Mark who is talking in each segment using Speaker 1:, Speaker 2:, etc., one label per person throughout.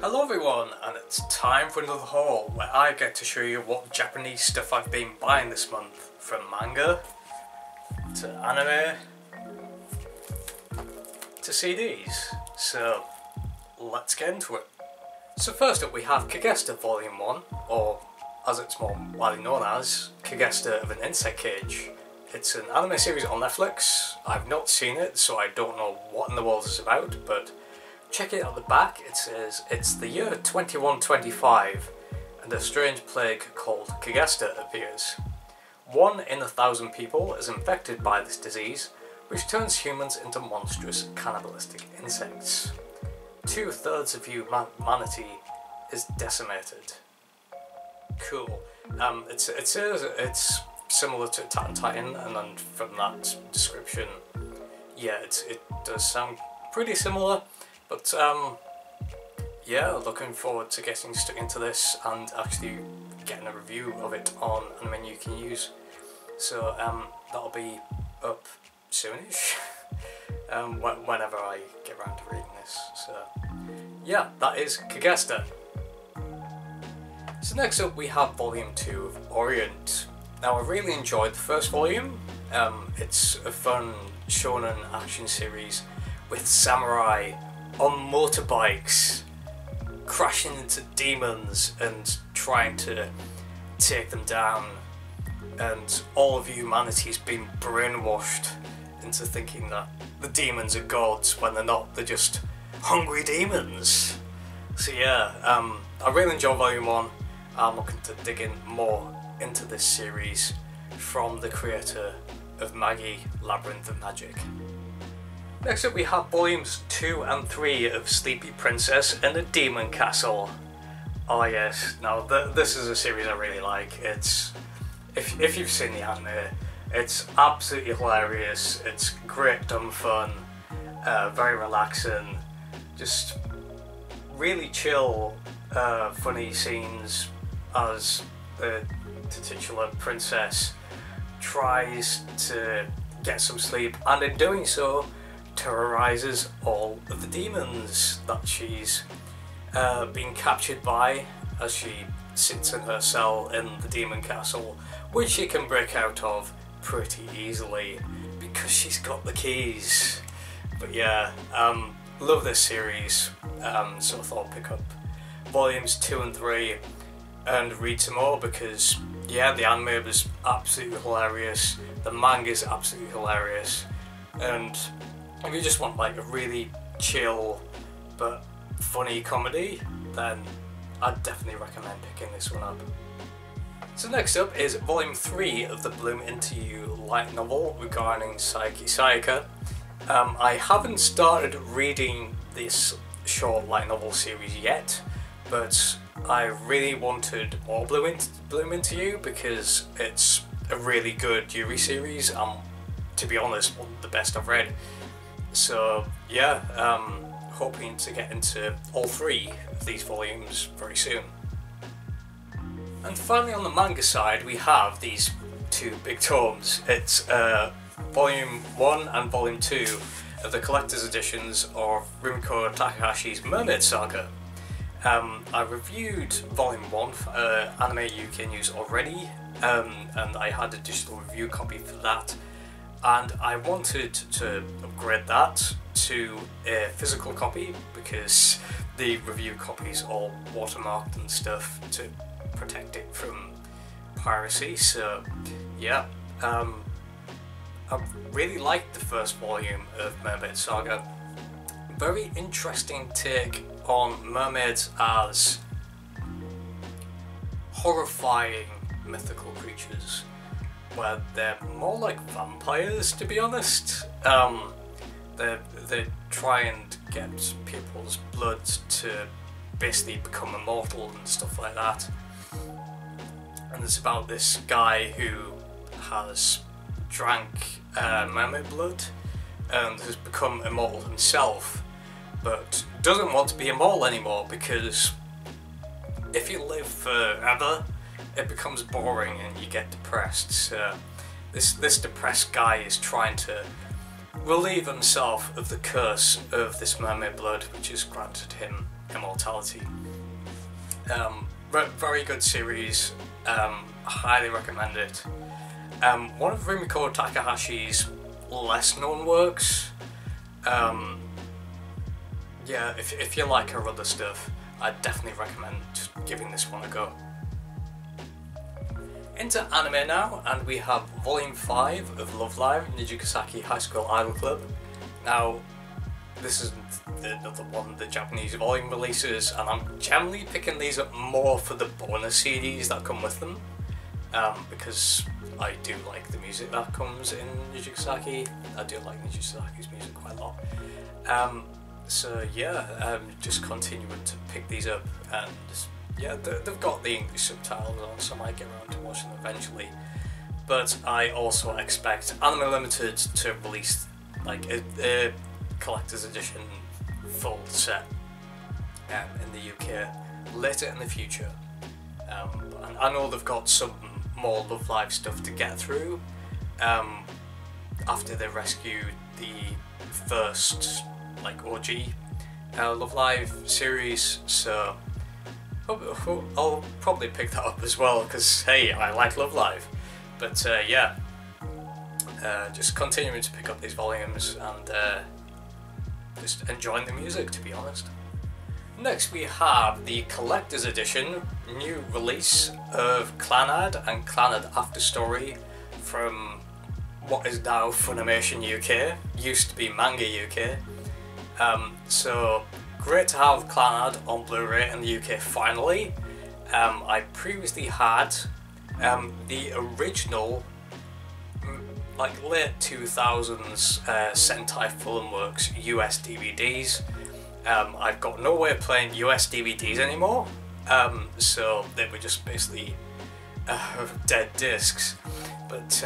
Speaker 1: Hello everyone, and it's time for another haul where I get to show you what Japanese stuff I've been buying this month, from manga to anime to CDs. So let's get into it. So first up we have Kegesta Volume 1, or as it's more widely known as, Kegesta of an Insect Cage. It's an anime series on Netflix. I've not seen it, so I don't know what in the world it's about, but check it at the back. It says it's the year 2125 and a strange plague called Kegesta appears. 1 in 1,000 people is infected by this disease, which turns humans into monstrous cannibalistic insects. 2/3 of humanity is decimated. Cool. It says it's similar to Attack on Titan, and then from that description, yeah, it does sound pretty similar. But yeah, looking forward to getting stuck into this and actually getting a review of it on Anime You Can Use. So that'll be up soonish, whenever I get around to reading this. So yeah, that is Kegesta. So next up we have Volume 2 of Orient. Now I really enjoyed the first volume. It's a fun shonen action series with samurai on motorbikes crashing into demons and trying to take them down, and all of humanity's been brainwashed into thinking that the demons are gods when they're not, they're just hungry demons. So yeah, I really enjoyed Volume 1. I'm looking to dig in more into this series from the creator of Manga, Labyrinth of Magic. Next up we have Volumes 2 and 3 of Sleepy Princess and the Demon Castle. Oh yes, now this is a series I really like. It's, if you've seen the anime, it's absolutely hilarious. It's great dumb fun, very relaxing, just really chill, funny scenes as the titular princess tries to get some sleep, and in doing so terrorizes all of the demons that she's been captured by as she sits in her cell in the demon castle, which she can break out of pretty easily because she's got the keys. But yeah, love this series, so I thought I'd pick up Volumes 2 and 3 and read some more, because yeah, the anime was absolutely hilarious, the manga is absolutely hilarious, and if you just want like a really chill but funny comedy, then I'd definitely recommend picking this one up. So next up is Volume 3 of the Bloom Into You light novel regarding Saiki Sayaka. I haven't started reading this short light novel series yet, but I really wanted more Bloom Into You because it's a really good Yuri series, and to be honest, one of the best I've read. So yeah, hoping to get into all 3 of these volumes very soon. And finally on the manga side we have these 2 big tomes. It's Volume 1 and Volume 2 of the collector's editions of Rumiko Takahashi's Mermaid Saga. I reviewed Volume 1 for Anime You Can Use already, and I had a digital review copy for that. And I wanted to upgrade that to a physical copy because the review copy is all watermarked and stuff to protect it from piracy. So yeah, I really liked the first volume of Mermaid Saga. Very interesting take on mermaids as horrifying mythical creatures, where they're more like vampires, to be honest. They try and get people's blood to basically become immortal and stuff like that. And it's about this guy who has drank mermaid blood and has become immortal himself, but doesn't want to be immortal anymore because if you live forever, it becomes boring and you get depressed. So this depressed guy is trying to relieve himself of the curse of this mermaid blood which is granted him immortality. Very good series, highly recommend it. One of Rumiko Takahashi's less known works. Yeah, if you like her other stuff, I'd definitely recommend giving this one a go. Into anime now, and we have Volume 5 of Love Live! Nijigasaki High School Idol Club. Now, this is another one of the Japanese volume releases, and I'm generally picking these up more for the bonus CDs that come with them, because I do like the music that comes in Nijigasaki. I do like Nijigasaki's music quite a lot. So yeah, just continuing to pick these up, and yeah, they've got the English subtitles on, so I might get around to watching them eventually. But I also expect Anime Limited to release like a collector's edition full set in the UK later in the future. And I know they've got some more Love Live stuff to get through after they rescue the first like OG Love Live series, so I'll probably pick that up as well, because hey, I like Love Live. But yeah, just continuing to pick up these volumes and just enjoying the music, to be honest. Next we have the collector's edition new release of Clannad and Clannad After Story from what is now Funimation UK, used to be Manga UK. So great to have Clannad on Blu-ray in the UK finally. I previously had the original like late 2000s Sentai Filmworks US DVDs. I've got no way of playing US DVDs anymore, so they were just basically dead discs. But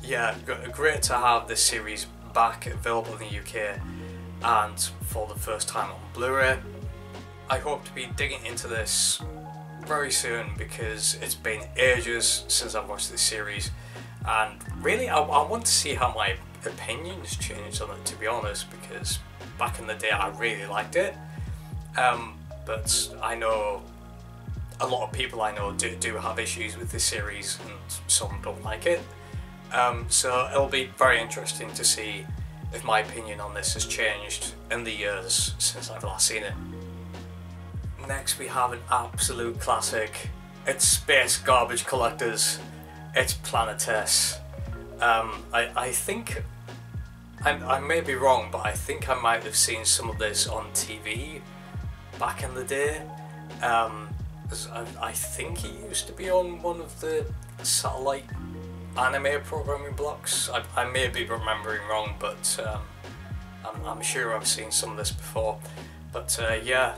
Speaker 1: yeah, great to have this series back available in the UK and for the first time on Blu-ray. I hope to be digging into this very soon, because it's been ages since I've watched this series, and really I want to see how my opinions changed on it, to be honest, because back in the day I really liked it, but I know a lot of people I know do have issues with this series, and some don't like it, so it'll be very interesting to see if my opinion on this has changed in the years since I've last seen it. Next we have an absolute classic. It's Space Garbage Collectors. It's Planetes. I think, I may be wrong, but I think I might have seen some of this on TV back in the day. I think it used to be on one of the satellite anime programming blocks. I may be remembering wrong, but I'm sure I've seen some of this before. But yeah,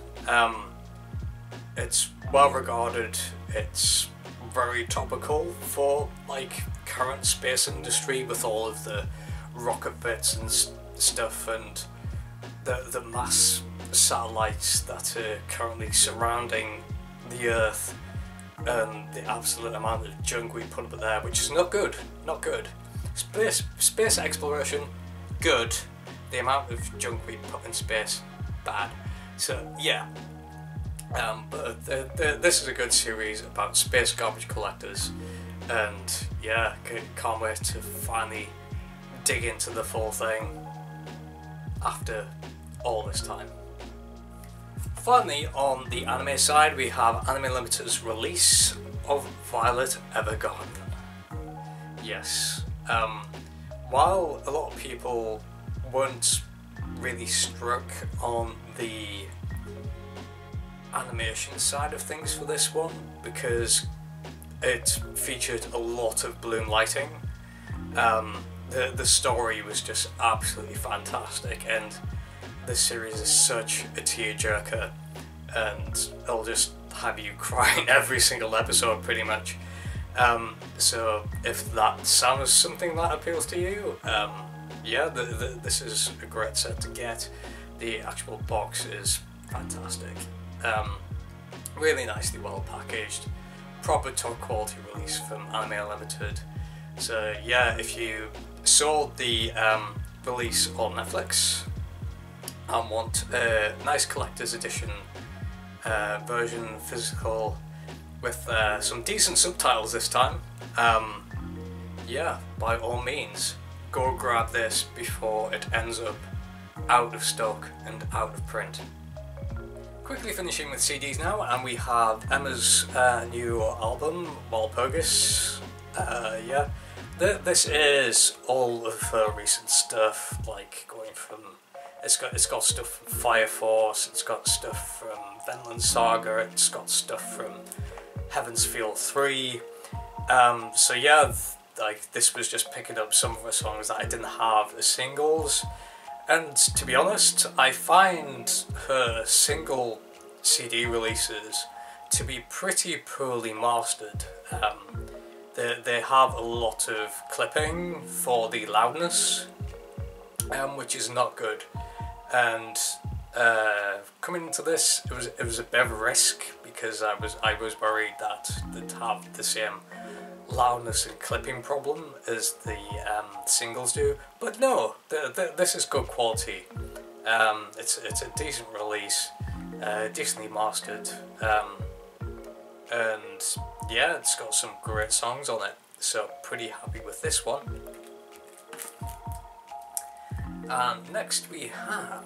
Speaker 1: it's well regarded, it's very topical for like current space industry with all of the rocket bits and stuff, and the mass satellites that are currently surrounding the Earth, and the absolute amount of junk we put up there, which is not good, not good. Space exploration, good. The amount of junk we put in space, bad. So yeah, but this is a good series about space garbage collectors, and yeah, can't wait to finally dig into the full thing after all this time. Finally, on the anime side, we have Anime Limited's release of Violet Evergarden. Yes, while a lot of people weren't really struck on the animation side of things for this one, because it featured a lot of bloom lighting, the story was just absolutely fantastic, and this series is such a tearjerker, and it'll just have you crying every single episode pretty much. So if that sounds something that appeals to you, yeah, this is a great set to get. The actual box is fantastic, really nicely well packaged, proper top quality release from Anime Limited. So yeah, if you saw the release on Netflix, and want a nice collector's edition version, physical, with some decent subtitles this time, yeah, by all means, go grab this before it ends up out of stock and out of print. Quickly finishing with CDs now, and we have Emma's new album, Marlbogus. Yeah, this is all of her recent stuff, like going from, it's got stuff from Fire Force, it's got stuff from Mermaid Saga, it's got stuff from Heaven's Feel 3. So yeah, like this was just picking up some of the songs that I didn't have as singles. And to be honest, I find her single CD releases to be pretty poorly mastered. They have a lot of clipping for the loudness, which is not good. And coming into this, it was a bit of a risk, because I was worried that they'd have the same loudness and clipping problem as the singles do, but no, this is good quality. It's a decent release, decently mastered, and yeah, it's got some great songs on it, so pretty happy with this one. And next we have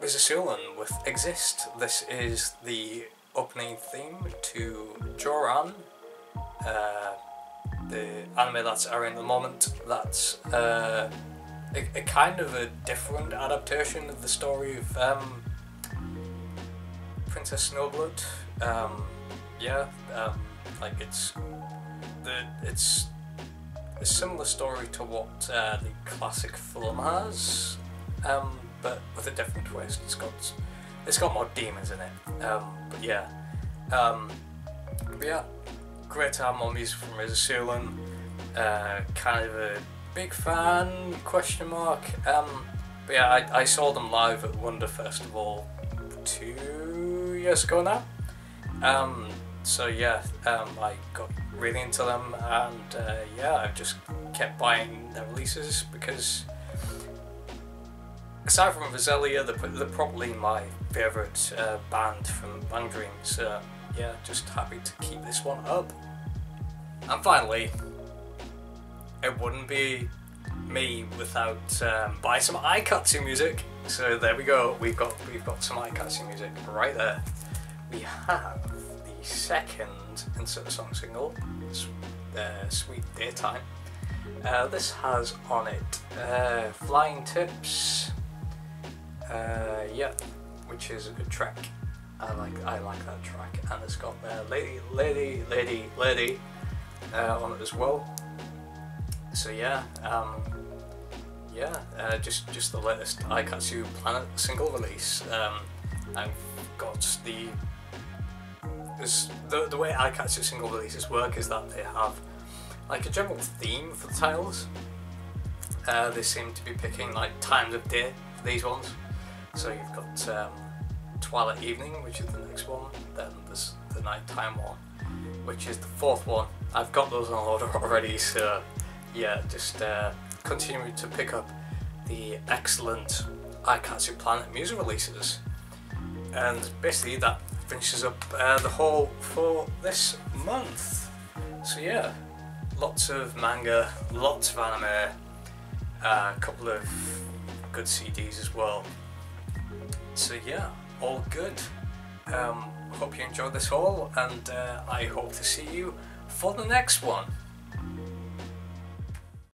Speaker 1: Rizasulan with Exist. This is the opening theme to Joran, the anime that's airing at the moment. That's a kind of a different adaptation of the story of Princess Snowblood. Yeah, like it's a similar story to what the classic film has, but with a different twist. It's got more demons in it. But yeah, great to have more music from Rizasulan. Kind of a big fan, question mark. But yeah, I saw them live at Wonder Festival 2 years ago now. So yeah, I got really into them, and yeah, I've just kept buying their releases, because aside from Roselia, they're probably my favourite band from Bang Dream, so yeah, just happy to keep this one up. And finally, it wouldn't be me without buying some Aikatsu music. So there we go, we've got some Aikatsu music right there. We have the second insert song single, Sweet Daytime. This has on it Flying Tips, yeah, which is a good track. I like that track, and it's got Lady on it as well. So yeah, just the latest Aikatsu Planet single release. I've got the way Aikatsu single releases work is that they have like a general theme for the titles. They seem to be picking like times of day for these ones. So you've got Twilight Evening, which is the next one, then there's the Nighttime one, which is the fourth one. I've got those on order already, so yeah, just continuing to pick up the excellent Aikatsu Planet music releases. And basically that finishes up the haul for this month. So yeah, lots of manga, lots of anime, a couple of good CDs as well. So yeah, all good. Hope you enjoyed this haul, and I hope to see you for the next one.